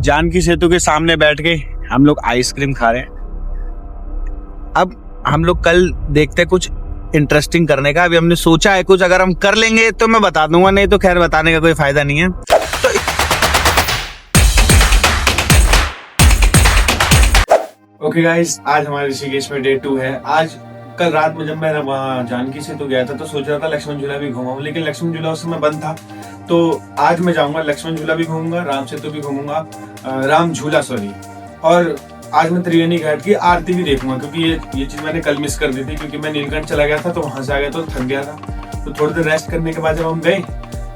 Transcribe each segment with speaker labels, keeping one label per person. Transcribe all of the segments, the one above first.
Speaker 1: जानकी सेतु के सामने बैठ के हम लोग आइसक्रीम खा रहे हैं। अब हम लोग कल देखते हैं कुछ इंटरेस्टिंग करने का। अभी हमने सोचा है कुछ, अगर हम कर लेंगे तो मैं बता दूंगा, नहीं तो खैर बताने का कोई फायदा नहीं है। ओके गाइस, आज हमारे ऋषिकेश में डे 2 है। आज कल रात में जब मैं वहाँ जानकी सेतु गया था तो सोच रहा था लक्ष्मण झूला भी घूमाऊं, लेकिन लक्ष्मण झूला उस समय बंद था। तो आज मैं जाऊंगा, लक्ष्मण झूला भी घूमूंगा, राम सेतु भी घूमूंगा, राम झूला सॉरी। और आज मैं त्रिवेणी घाट की आरती भी देखूंगा, क्योंकि ये चीज मैंने कल मिस कर दी थी, क्योंकि मैं नीलकंठ चला गया था तो वहां से आ गया तो थक गया था। तो थोड़ी देर रेस्ट करने के बाद जब हम गए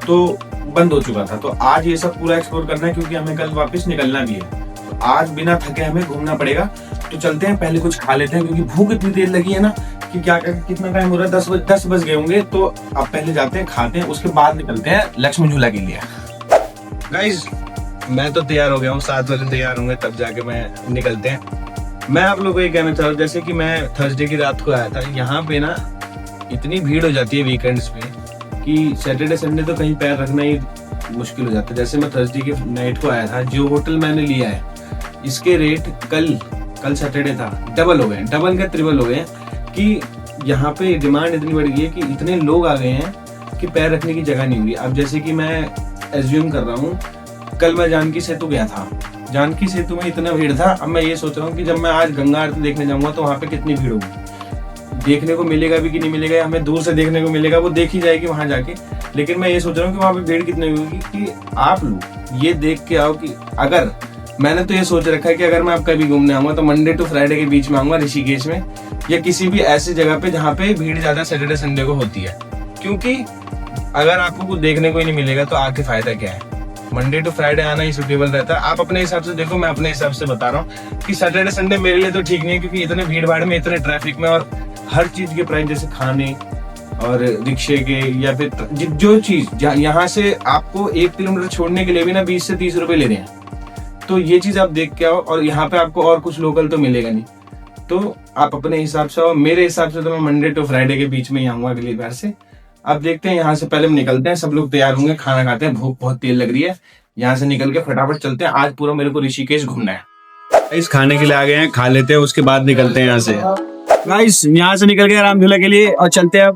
Speaker 1: तो बंद हो चुका था। तो आज ये सब पूरा एक्सप्लोर करना है, क्योंकि हमें कल वापस निकलना भी है। तो आज बिना थके हमें घूमना पड़ेगा। तो चलते हैं, पहले कुछ खा लेते हैं, क्योंकि भूख इतनी देर लगी है ना कि क्या कितना टाइम हो रहा है, 10 बज गए होंगे। तो अब पहले जाते हैं, खाते हैं, उसके बाद निकलते हैं लक्ष्मण झूला के लिए। गाइस, मैं तो तैयार हो गया हूँ, 7 बजे तैयार होंगे तब जाके मैं निकलते हैं। मैं आप लोगों को ये कहना चाह रहा हूँ, जैसे कि मैं थर्सडे की रात को आया था, यहाँ पे ना इतनी भीड़ हो जाती है वीकेंड्स पे कि सैटरडे संडे तो कहीं पैर रखना ही मुश्किल हो जाता है। जैसे मैं थर्सडे की नाइट को आया था, जो होटल मैंने लिया है इसके रेट कल सैटरडे था डबल हो गए, डबल के ट्रिपल हो गए, कि यहाँ पे डिमांड इतनी बढ़ गई है कि इतने लोग आ गए हैं कि पैर रखने की जगह नहीं होगी। अब जैसे कि मैं एज्यूम कर रहा हूँ, कल मैं जानकी सेतु गया था, जानकी सेतु में इतना भीड़ था। अब मैं ये सोच रहा हूँ कि जब मैं आज गंगा आरती देखने जाऊंगा तो वहाँ पे कितनी भीड़ होगी, देखने को मिलेगा भी कि नहीं मिलेगा, हमें दूर से देखने को मिलेगा, वो देखी जाएगी वहां जाके। लेकिन मैं ये सोच रहा हूँ कि वहाँ पे भीड़ कितनी होगी कि आप लोग ये देख के आओ कि अगर मैंने तो ये सोच रखा है कि अगर मैं अब कभी घूमने आऊंगा तो मंडे टू फ्राइडे के बीच में आऊंगा ऋषिकेश में, या किसी भी ऐसी जगह पे जहाँ पे भीड़ ज्यादा सैटरडे संडे को होती है। क्योंकि अगर आपको कुछ देखने को ही नहीं मिलेगा तो आके फायदा क्या है। मंडे टू फ्राइडे आना ही सुटेबल रहता है। आप अपने हिसाब से देखो, मैं अपने हिसाब से बता रहा हूँ कि सैटरडे संडे मेरे लिए तो ठीक नहीं है, क्योंकि इतने भीड़ भाड़ में, इतने ट्रैफिक में, और हर चीज के प्राइस, जैसे खाने और रिक्शे के, या फिर जो चीज यहाँ से आपको 1 किलोमीटर छोड़ने के लिए भी ना 20 से 30 रुपए ले रहे हैं। तो ये चीज आप देख के आओ, और यहाँ पे आपको और कुछ लोकल तो मिलेगा नहीं। तो आप अपने हिसाब से आओ। मेरे हिसाब से तो मैं मंडे टू फ्राइडे के बीच में ही आऊंगा अगली बार से। अब देखते हैं, यहाँ से पहले हम निकलते हैं, सब लोग तैयार होंगे, खाना खाते हैं, भूख बहुत तेज लग रही है। यहाँ से निकल के फटाफट चलते हैं, आज पूरा मेरे को ऋषिकेश घूमना है। इस खाने के लिए आ गए हैं, खा लेते हैं, उसके बाद निकलते हैं यहाँ से। गाइस, यहाँ से निकल गए राम झूला के लिए और चलते हैं।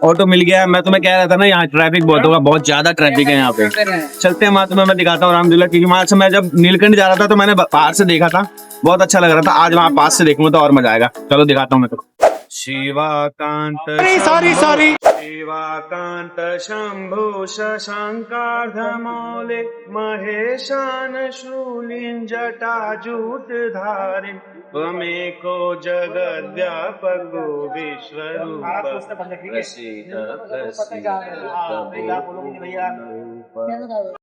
Speaker 1: ऑटो मिल गया। मैं तुम्हें कह रहा था ना, यहाँ ट्रैफिक बहुत होगा, बहुत ज्यादा ट्रैफिक है यहाँ पे। चलते हैं, वहाँ तुम्हें मैं दिखाता हूँ राम झूला, क्योंकि वहां से मैं जब नीलकंठ जा रहा था तो मैंने बाहर से देखा था, बहुत अच्छा लग रहा था। आज वहाँ पास से देखूंगा तो और मजा आएगा। चलो दिखाता हूँ मैं तो। शिवाकांत सॉरी शिवाकांत शंभो शशांकार्धमौले महेशान शूलिं जटाजूटधारिं त्वमेको जगद्व्यापको विश्वरूप प्रसीद प्रसीद प्रभो।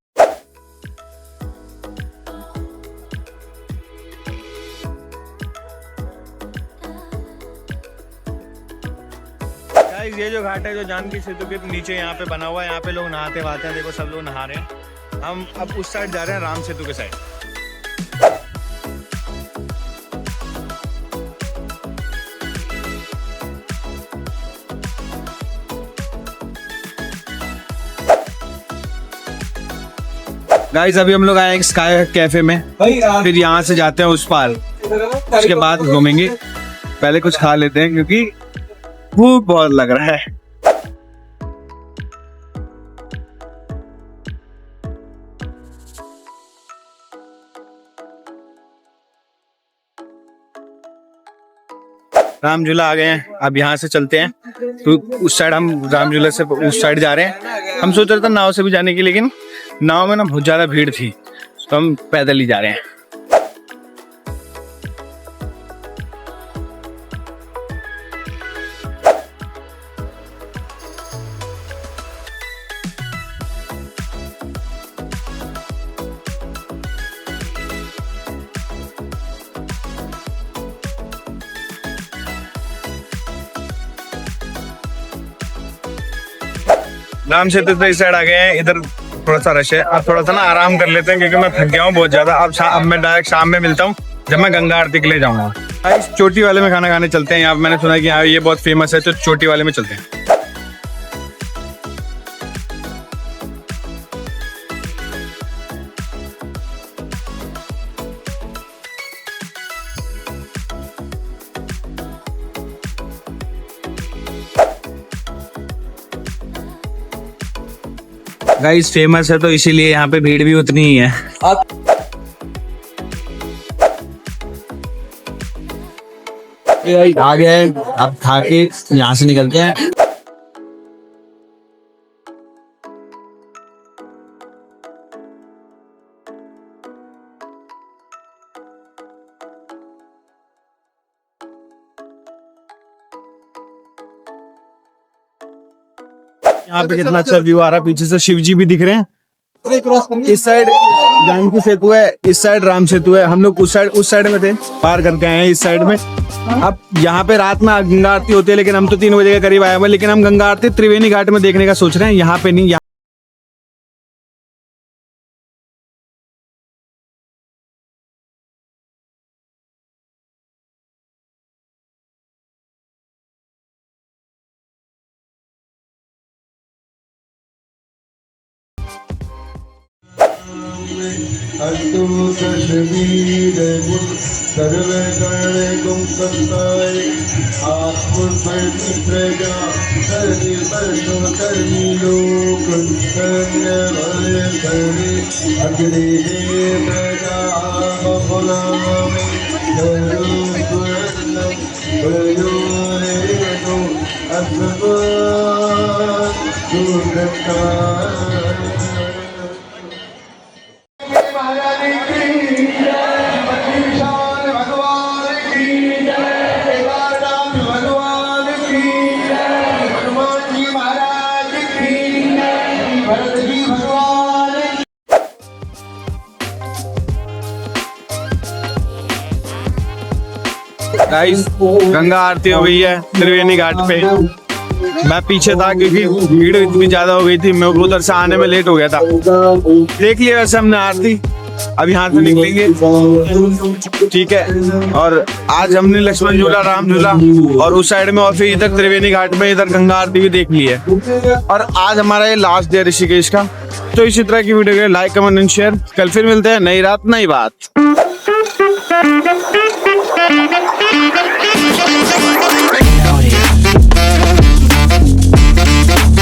Speaker 1: ये जो घाट है जो जानकी सेतु के नीचे यहाँ पे बना हुआ है, यहाँ पे लोग नहाते वहाते हैं। देखो सब लोग नहा रहे हैं। हम अब उस साइड जा रहे हैं, राम सेतु के साइड। गाइस, अभी हम लोग आए स्काई कैफे में, फिर यहाँ से जाते हैं उस पार, उसके बाद घूमेंगे। पहले कुछ खा लेते हैं क्योंकि भूख बहुत लग रहा है। राम झूला आ गए हैं, अब यहाँ से चलते हैं। तो उस साइड हम राम झूला से उस साइड जा रहे हैं। हम सोच रहे थे नाव से भी जाने की, लेकिन नाव में ना बहुत ज्यादा भीड़ थी, तो हम पैदल ही जा रहे हैं। राम सेतु तो इस साइड आ गए हैं। इधर थोड़ा सा रश है, अब थोड़ा सा ना आराम कर लेते हैं, क्योंकि मैं थक गया हूँ बहुत ज्यादा। अब मैं डायरेक्ट शाम में मिलता हूँ, जब मैं गंगा आरती के लिए जाऊंगा। इस चोटी वाले में खाना खाने चलते हैं। यहाँ मैंने सुना कि यहाँ ये बहुत फेमस है, तो चोटी वाले में चलते हैं।
Speaker 2: गाइस फेमस है तो इसीलिए यहाँ पे भीड़ भी उतनी ही है। आ गए, अब खा के यहाँ से निकलते हैं। यहाँ पे कितना अच्छा व्यू आ रहा है, पीछे से शिव जी भी दिख रहे हैं। इस साइड जानकी सेतु है, इस साइड राम सेतु है। हम लोग उस साइड में थे, पार करके आए हैं इस साइड में। अब यहाँ पे रात में गंगा आरती होती है, लेकिन हम तो 3 बजे के करीब आए हुए, लेकिन हम गंगा आरती त्रिवेणी घाट में देखने का सोच रहे हैं, यहाँ पे नहीं।
Speaker 3: अस्तु कश्मीर सर्व कर्ण कुंकताय आत्मप्रजा धरणी वर्षो धरणी लोक कन्य भय धरणी अग्नि प्रजा भुलामे धरुर्णम प्रयोरेनो अस्मत् दुर्गता।
Speaker 2: गाइस गंगा आरती हो गई है त्रिवेणी घाट पे। मैं पीछे था क्योंकि भीड़ इतनी ज्यादा हो गई थी, मैं उधर से आने में लेट हो गया था। देख लिया वैसे हमने आरती, अब यहाँ से निकलेंगे, ठीक है। और आज हमने लक्ष्मण झूला, राम झूला और उस साइड में, और फिर इधर त्रिवेणी घाट में इधर गंगा आरती भी देख ली है। और आज हमारा ये लास्ट डे ऋषिकेश का। तो इसी तरह की वीडियो के लाइक कमेंट एंड शेयर। कल फिर मिलते हैं, नई रात नई बात।